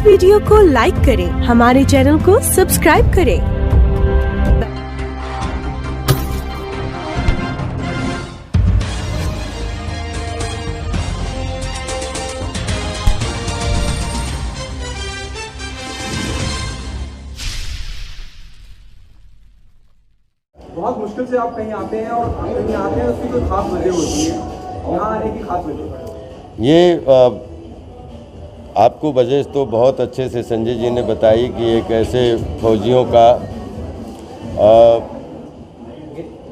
इस वीडियो को लाइक करें, हमारे चैनल को सब्सक्राइब करें। बहुत मुश्किल से आप कहीं आते हैं और कहीं आते हैं उसकी कोई खास वजह होती है, यहाँ आने की खास वजह? ये आपको वजह तो बहुत अच्छे से संजय जी ने बताई कि एक ऐसे फौजियों का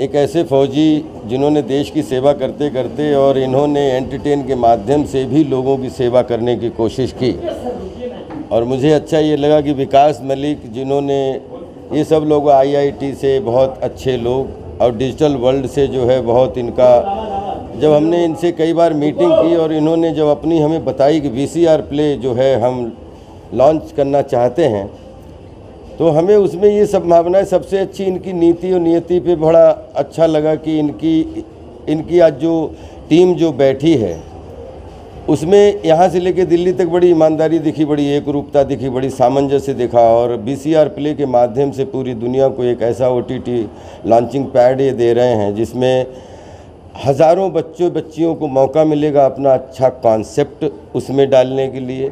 एक ऐसे फौजी जिन्होंने देश की सेवा करते करते और इन्होंने एंटरटेन के माध्यम से भी लोगों की सेवा करने की कोशिश की। और मुझे अच्छा ये लगा कि विकास मलिक जिन्होंने ये सब लोग आईआईटी से बहुत अच्छे लोग और डिजिटल वर्ल्ड से जो है बहुत इनका, जब हमने इनसे कई बार मीटिंग की और इन्होंने जब अपनी हमें बताई कि वीसीआर प्ले जो है हम लॉन्च करना चाहते हैं, तो हमें उसमें ये सब भावनाएं सबसे अच्छी इनकी नीति और नियति पे बड़ा अच्छा लगा कि इनकी आज जो टीम जो बैठी है उसमें यहाँ से लेके दिल्ली तक बड़ी ईमानदारी दिखी, बड़ी एकरूपता दिखी, बड़ी सामंजस्य दिखा। और वीसीआर प्ले के माध्यम से पूरी दुनिया को एक ऐसा ओटीटी लॉन्चिंग पैड ये दे रहे हैं जिसमें हज़ारों बच्चियों को मौका मिलेगा अपना अच्छा कॉन्सेप्ट उसमें डालने के लिए।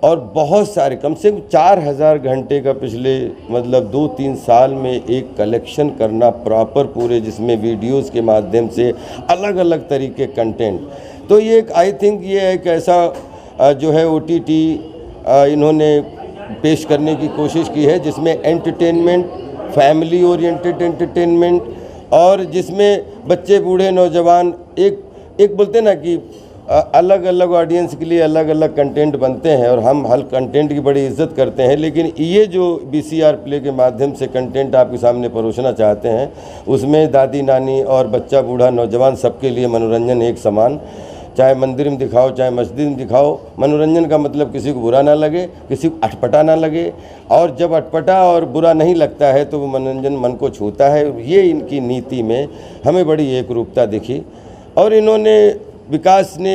और बहुत सारे कम से कम 4000 घंटे का पिछले मतलब 2-3 साल में एक कलेक्शन करना प्रॉपर पूरे, जिसमें वीडियोस के माध्यम से अलग अलग तरीके कंटेंट। तो ये एक आई थिंक ये एक ऐसा जो है ओटीटी इन्होंने पेश करने की कोशिश की है जिसमें एंटरटेनमेंट, फैमिली ओरिएंटेड एंटरटेनमेंट, और जिसमें बच्चे बूढ़े नौजवान एक बोलते ना कि अलग अलग ऑडियंस के लिए अलग अलग कंटेंट बनते हैं और हम हर कंटेंट की बड़ी इज्जत करते हैं। लेकिन ये जो वीसीआर प्ले के माध्यम से कंटेंट आपके सामने परोसना चाहते हैं उसमें दादी नानी और बच्चा बूढ़ा नौजवान सबके लिए मनोरंजन एक समान, चाहे मंदिर में दिखाओ चाहे मस्जिद में दिखाओ। मनोरंजन का मतलब किसी को बुरा ना लगे, किसी को अटपटा ना लगे, और जब अटपटा और बुरा नहीं लगता है तो वो मनोरंजन मन को छूता है। ये इनकी नीति में हमें बड़ी एकरूपता दिखी। और इन्होंने विकास ने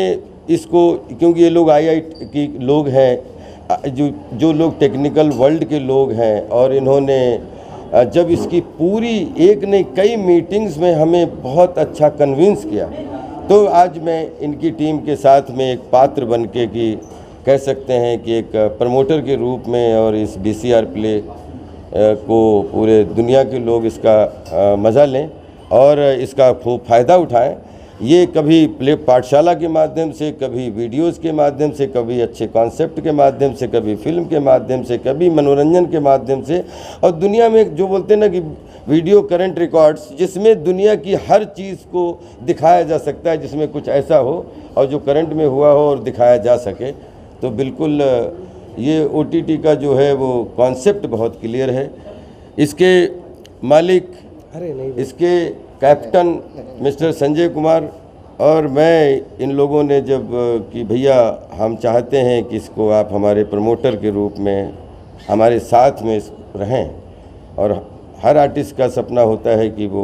इसको, क्योंकि ये लोग आईआईटी की लोग हैं, जो लोग टेक्निकल वर्ल्ड के लोग हैं, और इन्होंने जब इसकी पूरी एक नहीं कई मीटिंग्स में हमें बहुत अच्छा कन्विंस किया, तो आज मैं इनकी टीम के साथ में एक पात्र बन के कि कह सकते हैं कि एक प्रमोटर के रूप में, और इस वीसीआर प्ले को पूरे दुनिया के लोग इसका मज़ा लें और इसका खूब फ़ायदा उठाएं। ये कभी प्ले पाठशाला के माध्यम से, कभी वीडियोस के माध्यम से, कभी अच्छे कॉन्सेप्ट के माध्यम से, कभी फिल्म के माध्यम से, कभी मनोरंजन के माध्यम से, और दुनिया में जो बोलते हैं ना कि वीडियो करंट रिकॉर्ड्स, जिसमें दुनिया की हर चीज़ को दिखाया जा सकता है, जिसमें कुछ ऐसा हो और जो करंट में हुआ हो और दिखाया जा सके। तो बिल्कुल ये ओटीटी का जो है वो कॉन्सेप्ट बहुत क्लियर है। इसके मालिक, इसके कैप्टन मिस्टर संजय कुमार और मैं, इन लोगों ने जब कि भैया हम चाहते हैं कि इसको आप हमारे प्रमोटर के रूप में हमारे साथ में रहें, और हर आर्टिस्ट का सपना होता है कि वो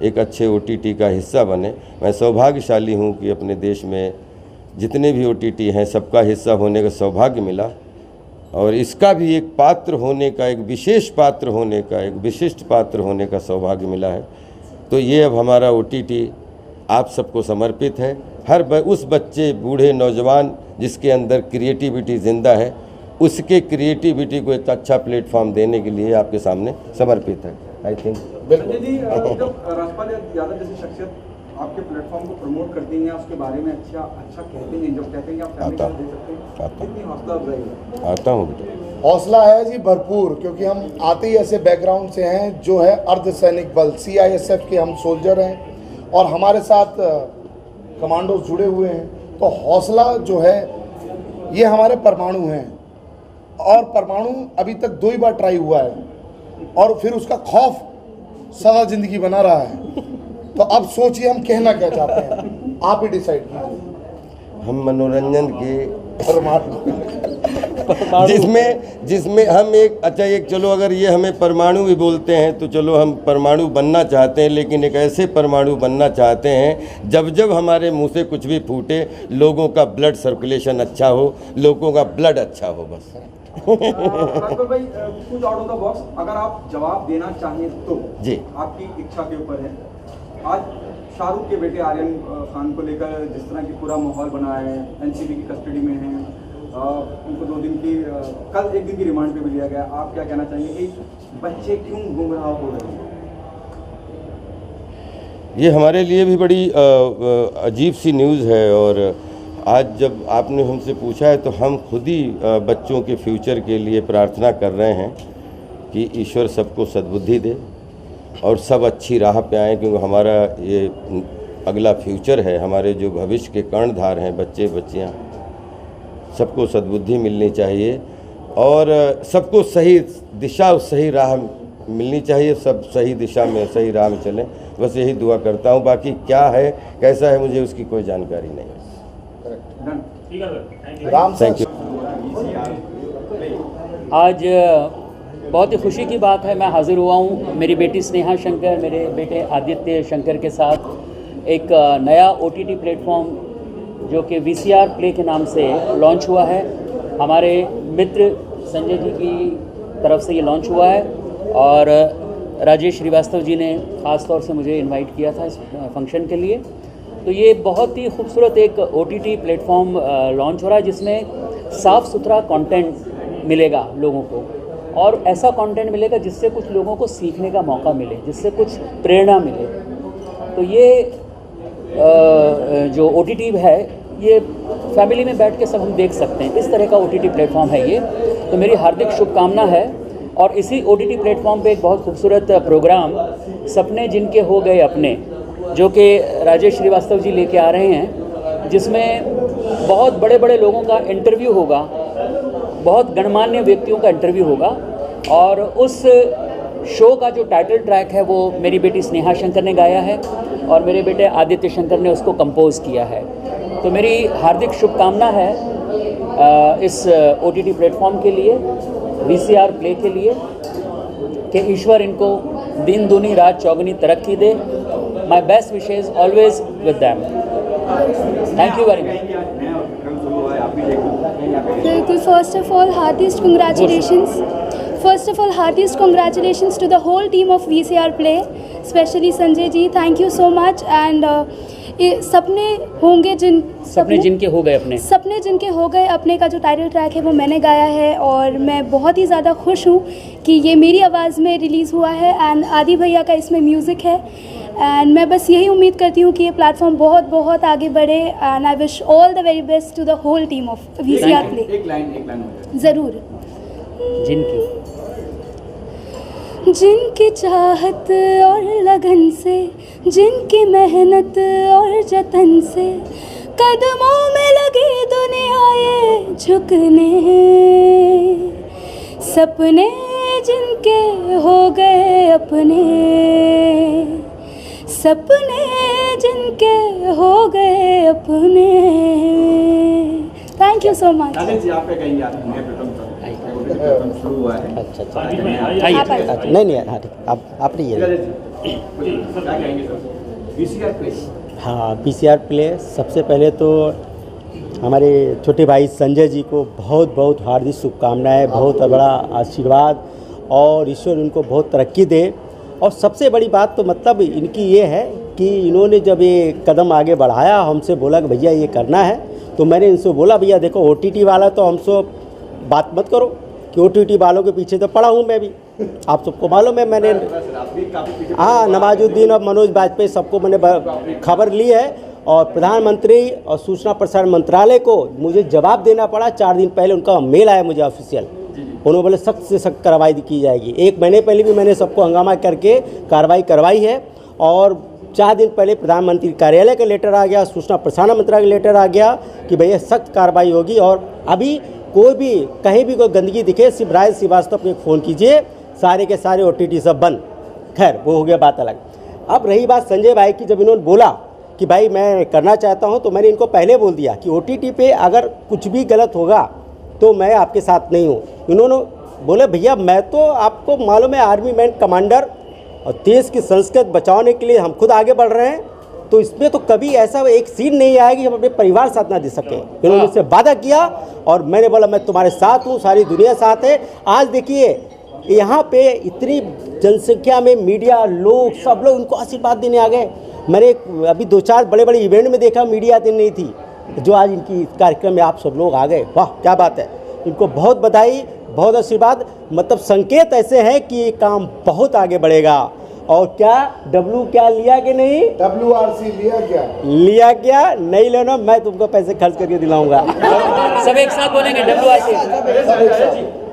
एक अच्छे ओटीटी का हिस्सा बने। मैं सौभाग्यशाली हूँ कि अपने देश में जितने भी ओटीटी हैं सबका हिस्सा होने का सौभाग्य मिला, और इसका भी एक पात्र होने का, एक विशेष पात्र होने का, एक विशिष्ट पात्र होने का सौभाग्य मिला है। तो ये अब हमारा ओटीटी आप सबको समर्पित है। हर उस बच्चे बूढ़े नौजवान जिसके अंदर क्रिएटिविटी ज़िंदा है, उसके क्रिएटिविटी को एक अच्छा प्लेटफॉर्म देने के लिए आपके सामने समर्पित है। आई थिंक संजय जी, जब राजपाल यादव जैसी शख्सियत आपके प्लेटफॉर्म को प्रमोट करती हैं, उसके बारे में अच्छा कहते हैं, जब कहते हैं कि आप फैमिली को दे सकते हैं, कितनी हौसला अफजाई है? आता हूँ। हौसला है जी भरपूर, क्योंकि हम आते ही ऐसे बैकग्राउंड से हैं जो है अर्धसैनिक बल सीआईएसएफ के हम सोल्जर हैं, और हमारे साथ कमांडोज जुड़े हुए हैं। तो हौसला जो है ये हमारे परमाणु हैं, और परमाणु अभी तक 2 ही बार ट्राई हुआ है, और फिर उसका खौफ सारा जिंदगी बना रहा है। तो अब सोचिए हम कहना क्या चाहते हैं, आप ही डिसाइड कीजिए। हम मनोरंजन के परमाणु जिसमें हम एक चलो अगर ये हमें परमाणु भी बोलते हैं तो चलो हम परमाणु बनना चाहते हैं, लेकिन एक ऐसे परमाणु बनना चाहते हैं जब हमारे मुंह से कुछ भी फूटे लोगों का ब्लड सर्कुलेशन अच्छा हो, लोगों का ब्लड अच्छा हो बस। राजपाल भाई कुछ आउट ऑफ द बॉक्स अगर आप जवाब देना चाहें तो जी आपकी इच्छा के ऊपर है। आज शाहरुख के बेटे आर्यन खान को लेकर जिस तरह की पूरा माहौल बना है, एनसीबी की कस्टडी में है, उनको 2 दिन की कल 1 दिन की रिमांड पे भी लिया गया, आप क्या कहना चाहेंगे कि बच्चे क्यों गुमराह हो रहे हैं? ये हमारे लिए भी बड़ी अजीब सी न्यूज़ है, और आज जब आपने हमसे पूछा है तो हम खुद ही बच्चों के फ्यूचर के लिए प्रार्थना कर रहे हैं कि ईश्वर सबको सद्बुद्धि दे और सब अच्छी राह पे आएँ, क्योंकि हमारा ये अगला फ्यूचर है, हमारे जो भविष्य के कर्णधार हैं बच्चे बच्चियाँ, सबको सद्बुद्धि मिलनी चाहिए और सबको सही दिशा और सही राह मिलनी चाहिए, सब सही दिशा में सही राह में चलें, बस यही दुआ करता हूँ। बाकी क्या है कैसा है मुझे उसकी कोई जानकारी नहीं है। Thank you. आज बहुत ही खुशी की बात है, मैं हाज़िर हुआ हूँ मेरी बेटी स्नेहा शंकर, मेरे बेटे आदित्य शंकर के साथ एक नया OTT प्लेटफॉर्म जो कि VCR प्ले के नाम से लॉन्च हुआ है। हमारे मित्र संजय जी की तरफ से ये लॉन्च हुआ है और राजेश श्रीवास्तव जी ने ख़ास तौर से मुझे इनवाइट किया था इस फंक्शन के लिए। तो ये बहुत ही खूबसूरत एक OTT प्लेटफॉर्म लॉन्च हो रहा है जिसमें साफ़ सुथरा कंटेंट मिलेगा लोगों को, और ऐसा कंटेंट मिलेगा जिससे कुछ लोगों को सीखने का मौका मिले, जिससे कुछ प्रेरणा मिले। तो ये जो OTT है ये फैमिली में बैठ के सब हम देख सकते हैं, इस तरह का OTT प्लेटफॉर्म है ये। तो मेरी हार्दिक शुभकामना है। और इसी OTT प्लेटफॉर्म पे एक बहुत खूबसूरत प्रोग्राम सपने जिनके हो गए अपने, जो कि राजेश श्रीवास्तव जी लेके आ रहे हैं, जिसमें बहुत बड़े बड़े लोगों का इंटरव्यू होगा, बहुत गणमान्य व्यक्तियों का इंटरव्यू होगा। और उस शो का जो टाइटल ट्रैक है वो मेरी बेटी स्नेहा शंकर ने गाया है और मेरे बेटे आदित्य शंकर ने उसको कंपोज किया है। तो मेरी हार्दिक शुभकामना है इस OTT प्लेटफॉर्म के लिए, VCR प्ले के लिए, कि ईश्वर इनको दिन दूनी रात चौगुनी तरक्की दे। My best wishes always with them. Thank you very much. बिल्कुल, first of all heartiest congratulations to the whole team of VCR Play, especially Sanjay ji, thank you so much। and सपने जिनके हो गए अपने का जो टाइटल ट्रैक है वो मैंने गाया है और मैं बहुत ही ज़्यादा खुश हूँ कि ये मेरी आवाज़ में रिलीज़ हुआ है। एंड आदि भैया का इसमें म्यूज़िक है एंड मैं बस यही उम्मीद करती हूँ कि ये प्लेटफॉर्म बहुत बहुत आगे बढ़े। And I wish all the very best to the whole team of VCR Play। एक लाइन ज़रूर। जिनकी चाहत और लगन से, जिनकी मेहनत और जतन से, कदमों में लगी दुनिया ये झुकने, सपने जिनके हो गए अपने, सपने जिनके हो गए अपने। Thank you so much. शुरू हुआ है। अच्छा नहीं हाँ ठीक, आप नहीं है। VCR प्ले, हाँ VCR प्ले। सबसे पहले तो हमारे छोटे भाई संजय जी को बहुत बहुत हार्दिक शुभकामनाएं, बहुत बड़ा आशीर्वाद और ईश्वर उनको बहुत तरक्की दे। और सबसे बड़ी बात तो मतलब इनकी ये है कि इन्होंने जब ये कदम आगे बढ़ाया, हमसे बोला कि भैया ये करना है, तो मैंने इनसे बोला भैया देखो OTT वाला तो हमसे बात मत करो कि OTT वालों के पीछे तो पड़ा हूँ मैं भी, आप सबको मालूम है। मैंने हाँ नवाजुद्दीन और मनोज वाजपेयी सबको मैंने खबर ली है और प्रधानमंत्री और सूचना प्रसारण मंत्रालय को मुझे जवाब देना पड़ा। 4 दिन पहले उनका मेल आया मुझे ऑफिशियल, उन्होंने बोले सख्त से सख्त कार्रवाई की जाएगी। 1 महीने पहले भी मैंने सबको हंगामा करके कार्रवाई करवाई है और 4 दिन पहले प्रधानमंत्री कार्यालय का लेटर आ गया, सूचना प्रसारण मंत्रालय का लेटर आ गया कि भैया सख्त कार्रवाई होगी। और अभी कोई भी कहीं भी कोई गंदगी दिखे सिर्फ राज श्रीवास्तव को फ़ोन कीजिए, सारे के सारे OTT सब बंद। खैर वो हो गया बात अलग। अब रही बात संजय भाई की, जब इन्होंने बोला कि भाई मैं करना चाहता हूं तो मैंने इनको पहले बोल दिया कि OTT पे अगर कुछ भी गलत होगा तो मैं आपके साथ नहीं हूँ। इन्होंने बोले भैया मैं तो आपको मालूम है आर्मी मैन कमांडर और देश की संस्कृति बचाने के लिए हम खुद आगे बढ़ रहे हैं, तो इसमें तो कभी ऐसा एक सीन नहीं आएगी हम अपने परिवार साथ ना दे सकें। इन्होंने मुझसे वादा किया और मैंने बोला मैं तुम्हारे साथ हूँ, सारी दुनिया साथ है। आज देखिए यहाँ पे इतनी जनसंख्या में मीडिया लोग सब लोग उनको आशीर्वाद देने आ गए। मैंने अभी 2-4 बड़े बड़े इवेंट में देखा मीडिया दिन नहीं थी, जो आज इनकी कार्यक्रम में आप सब लोग आ गए, वाह क्या बात है। इनको बहुत बधाई, बहुत आशीर्वाद। मतलब संकेत ऐसे हैं कि ये काम बहुत आगे बढ़ेगा। और क्या क्या लिया कि नहीं? WRC लिया क्या नहीं लेना, मैं तुमको पैसे खर्च करके दिलाऊंगा। सब एक साथ बोलेंगे WRC।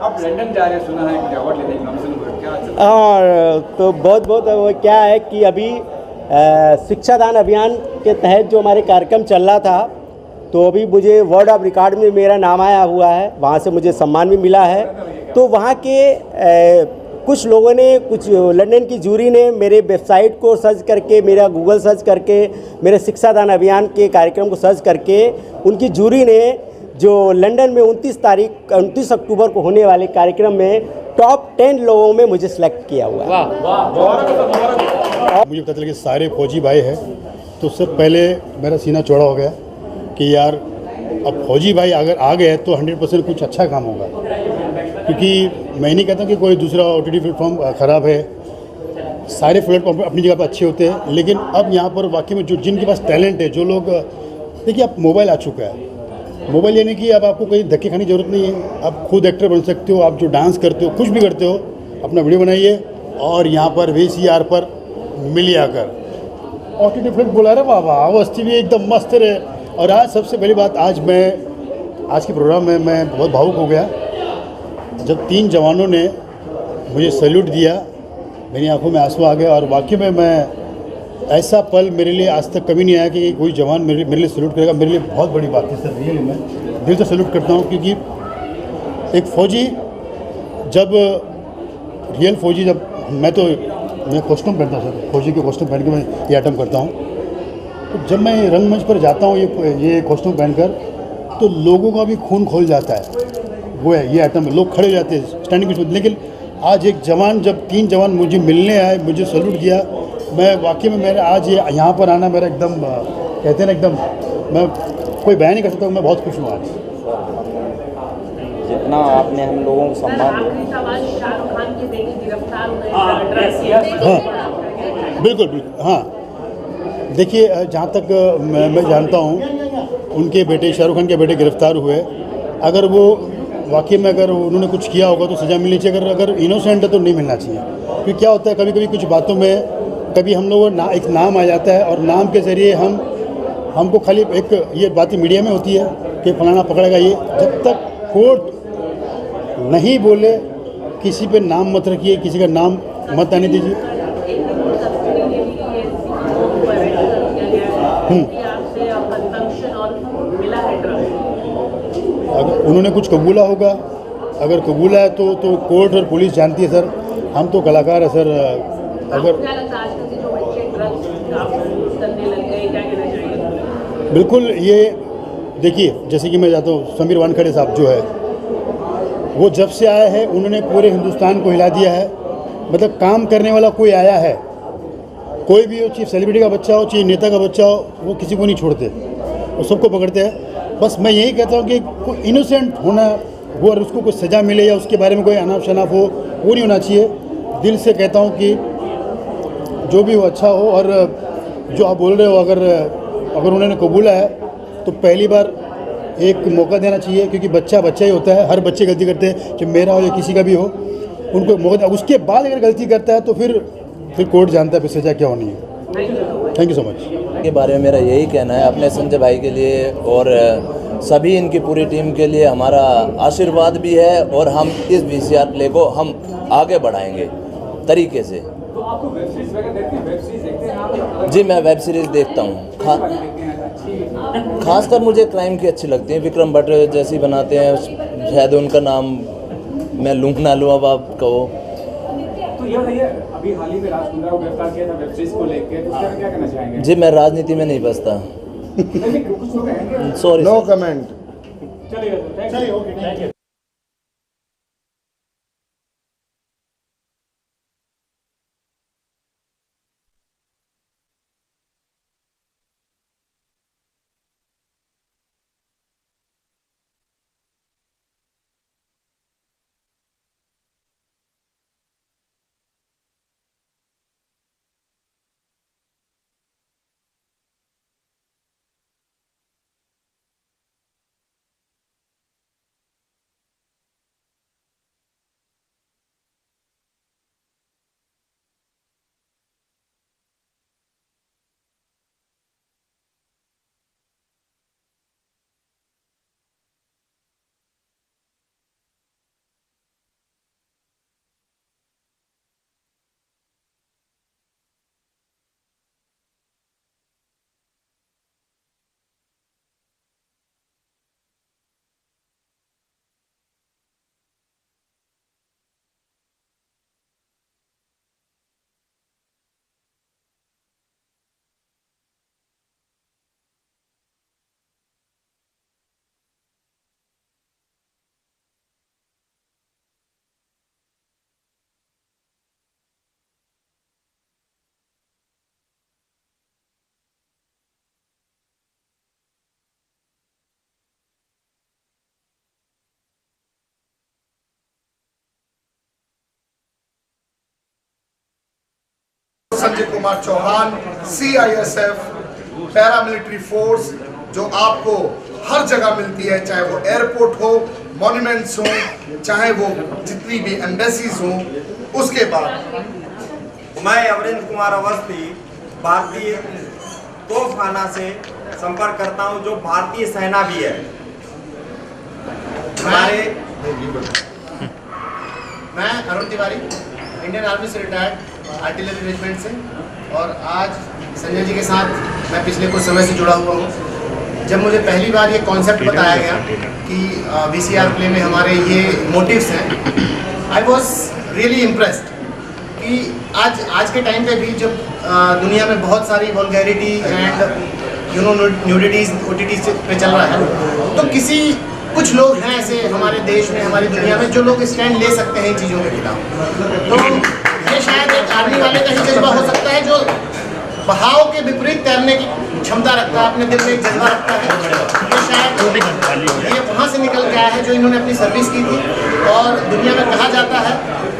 आप लंदन जा रहे हैं, सुना है कि अवार्ड लेने की नॉमिनेशन हुआ, क्या? और तो बहुत वो क्या है कि अभी शिक्षादान अभियान के तहत जो हमारे कार्यक्रम चल रहा था, तो अभी मुझे वर्ल्ड ऑफ रिकॉर्ड में मेरा नाम आया हुआ है, वहाँ से मुझे सम्मान भी मिला है। तो वहाँ के कुछ लोगों ने, कुछ लंदन की जूरी ने मेरे वेबसाइट को सर्च करके, मेरा गूगल सर्च करके, मेरे शिक्षादान अभियान के कार्यक्रम को सर्च करके, उनकी जूरी ने जो लंदन में 29 अक्टूबर को होने वाले कार्यक्रम में टॉप 10 लोगों में मुझे सिलेक्ट किया हुआ है। मुझे पता चला कि सारे फौजी भाई हैं, तो उससे पहले मेरा सीना चौड़ा हो गया कि यार अब फौजी भाई अगर आ गए तो 100% कुछ अच्छा काम होगा। क्योंकि मैं नहीं कहता कि कोई दूसरा OTT प्लेटफॉर्म ख़राब है, सारे प्लेटफॉर्म अपनी जगह पर अच्छे होते हैं, लेकिन अब यहाँ पर वाकई में जो जिनके पास टैलेंट है, जो लोग, देखिए अब मोबाइल आ चुका है, मोबाइल यानी कि अब आपको कहीं धक्के खाने की ज़रूरत नहीं है, आप खुद एक्टर बन सकते हो। आप जो डांस करते हो, कुछ भी करते हो, अपना वीडियो बनाइए और यहाँ पर VCR पर मिल आकर OTT प्लेटफॉर्म बोला रहे, वाह वाह अवस्थी भी एकदम मस्त रहे। और आज सबसे पहली बात, आज के प्रोग्राम में मैं बहुत भावुक हो गया जब 3 जवानों ने मुझे सैल्यूट दिया, मेरी आंखों में आंसू आ गए। और वाकई में मैं ऐसा पल मेरे लिए आज तक कभी नहीं आया कि कोई जवान मेरे लिए सैल्यूट करेगा। मेरे लिए बहुत बड़ी बात है सर, रियली मैं दिल से सैल्यूट करता हूँ। क्योंकि एक फ़ौजी जब रियल फ़ौजी, जब मैं कॉस्ट्यूम पहनता हूँ सर, फ़ौजी के कॉस्ट्यूम पहन के मैं ये आइटम करता हूँ, तो जब मैं रंगमंच पर जाता हूँ ये कॉस्ट्यूम पहनकर, तो लोगों का भी खून खोल जाता है। वो है ये आइटम, लोग खड़े हो जाते हैं स्टैंडिंग में। लेकिन आज एक जवान, जब 3 जवान मुझे मिलने आए, मुझे सैल्यूट किया, मैं वाकई में मेरा आज ये यहाँ पर आना मेरा एकदम कहते हैं ना, एकदम मैं कोई बयान नहीं कर सकता, मैं बहुत खुश हूँ आज। जितना आपने हम लोगों को सम्मान, हाँ बिल्कुल, हाँ देखिए जहाँ तक मैं जानता हूँ, उनके बेटे शाहरुख खान के बेटे गिरफ्तार हुए। अगर वो वाकई में अगर उन्होंने कुछ किया होगा तो सज़ा मिलनी चाहिए। अगर इनोसेंट है तो नहीं मिलना चाहिए। क्योंकि क्या होता है, कभी कभी कुछ बातों में कभी हम लोग एक नाम आ जाता है और नाम के ज़रिए हमको खाली एक ये बातें मीडिया में होती है कि फलाना पकड़ेगा। ये जब तक कोर्ट नहीं बोले किसी पे नाम मत रखिए, किसी का नाम मत आने दीजिए। अगर उन्होंने कुछ कबूला होगा, अगर कबूला है तो कोर्ट और पुलिस जानती है सर, हम तो कलाकार है सर। अगर बिल्कुल, ये देखिए जैसे कि मैं जाता हूँ, समीर वानखेड़े साहब जो है, वो जब से आए हैं उन्होंने पूरे हिंदुस्तान को हिला दिया है। मतलब काम करने वाला कोई आया है, कोई भी हो, चाहे सेलिब्रिटी का बच्चा हो, चाहे नेता का बच्चा हो, वो किसी को नहीं छोड़ते, वो सबको पकड़ते हैं। बस मैं यही कहता हूँ कि कोई इनोसेंट होना वो, और उसको कोई सज़ा मिले या उसके बारे में कोई अनाप शनाप हो, वो नहीं होना चाहिए। दिल से कहता हूँ कि जो भी हो अच्छा हो। और जो आप बोल रहे हो, अगर उन्होंने कबूला है तो पहली बार एक मौका देना चाहिए। क्योंकि बच्चा ही होता है, हर बच्चे गलती करते हैं, चाहे मेरा हो या किसी का भी हो, उनको मौका। उसके बाद अगर गलती करता है तो फिर कोर्ट जानता है फिर सज़ा क्या होनी है। Thank you so much. के बारे में मेरा यही कहना है, अपने संजय भाई के लिए और सभी इनकी पूरी टीम के लिए हमारा आशीर्वाद भी है। और हम इस VCR प्ले को हम आगे बढ़ाएंगे तरीके से। तो आपको वेब सीरीज वगैरह देखते हैं? वेब सीरीज देखते हैं आप? जी मैं वेब सीरीज़ देखता हूँ, खासकर मुझे क्राइम की अच्छी लगती है। विक्रम भट्ट जैसी बनाते हैं, शायद उनका नाम मैं लूँ ना लूँ, अब आप कहो। तो ये बताइए, अभी हाल ही में राज कुंद्रा को गिरफ्तार किया था वेब सीरीज को लेकर, तो उसके बारे में क्या कहना चाहेंगे? जी मैं राजनीति में नहीं बसता, कुछ लोग कहेंगे सॉरी, नो कमेंट। चलिए, okay, thank you. Sanjay Kumar Chauhan, CISF paramilitary force, जो आपको हर जगह मिलती है, चाहे वो एयरपोर्ट हो, मॉन्यूमेंट्स हो, चाहे वो जितनी भी एम्बेसीज हो। उसके बाद मैं अमरेंद्र कुमार अवस्थी भारतीय तोपखाना से संपर्क करता हूं, जो भारतीय सेना भी है हमारे। मैं अरुण तिवारी, इंडियन आर्मी से रिटायर्ड आर्टिलरी रेजिमेंट से, और आज संजय जी के साथ मैं पिछले कुछ समय से जुड़ा हुआ हूँ। जब मुझे पहली बार ये कॉन्सेप्ट बताया गया कि VCR प्ले में हमारे ये मोटिव्स हैं, आई वॉज रियली इम्प्रेस्ड कि आज के टाइम पे भी जब दुनिया में बहुत सारी वल्गैरिटी एंड न्यूडिटीज़ OTT पे चल रहा है, तो कुछ लोग हैं ऐसे हमारे देश में, हमारी दुनिया में, जो लोग स्टैंड ले सकते हैं इन चीज़ों के खिलाफ। तो ये शायद एक आर्मी वाले का ही जज्बा हो सकता है, जो बहाव के विपरीत तैरने की क्षमता रखता है, अपने दिल में एक जज्बा रखता है। ये शायद ये वहाँ से निकल के आया है जो इन्होंने अपनी सर्विस की थी। और दुनिया में कहा जाता है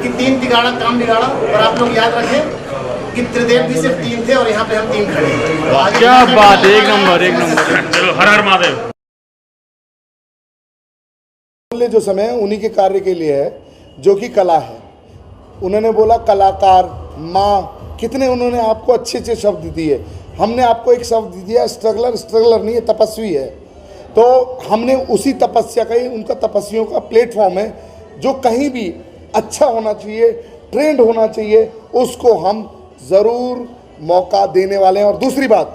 कि 3 तिगाड़ा काम बिगाड़ा, और आप लोग याद रखें कि त्रिदेव भी सिर्फ 3 थे और यहाँ पे हम 3 खड़े हैं। क्या बात, एक नंबर। चलो, हर हर महादेव। जो समय है उन्हीं के कार्य के लिए है, जो कि कला है। उन्होंने बोला कलाकार, माँ, कितने उन्होंने आपको अच्छे अच्छे शब्द दिए। हमने आपको एक शब्द दिया, स्ट्रगलर नहीं है, तपस्वी है। तो हमने उसी तपस्या का ही, उनका तपस्वियों का प्लेटफॉर्म है, जो कहीं भी अच्छा होना चाहिए, ट्रेंड होना चाहिए, उसको हम ज़रूर मौका देने वाले हैं। और दूसरी बात,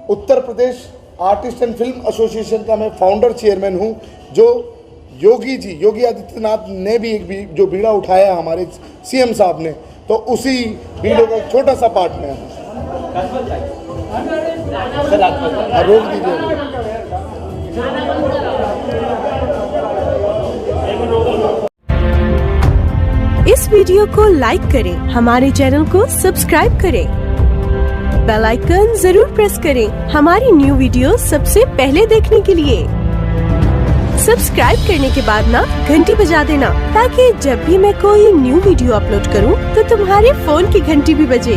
Uttar Pradesh artist and film association का मैं फाउंडर चेयरमैन हूँ, जो योगी आदित्यनाथ ने भी एक जो बीड़ा उठाया हमारे CM साहब ने, तो उसी बीड़े का एक छोटा सा पार्ट में रोक दीजिए। इस वीडियो को लाइक करें, हमारे चैनल को सब्सक्राइब करें, बेल आइकन जरूर प्रेस करें हमारी न्यू वीडियो सबसे पहले देखने के लिए। सब्सक्राइब करने के बाद ना घंटी बजा देना, ताकि जब भी मैं कोई न्यू वीडियो अपलोड करूं तो तुम्हारे फोन की घंटी भी बजे।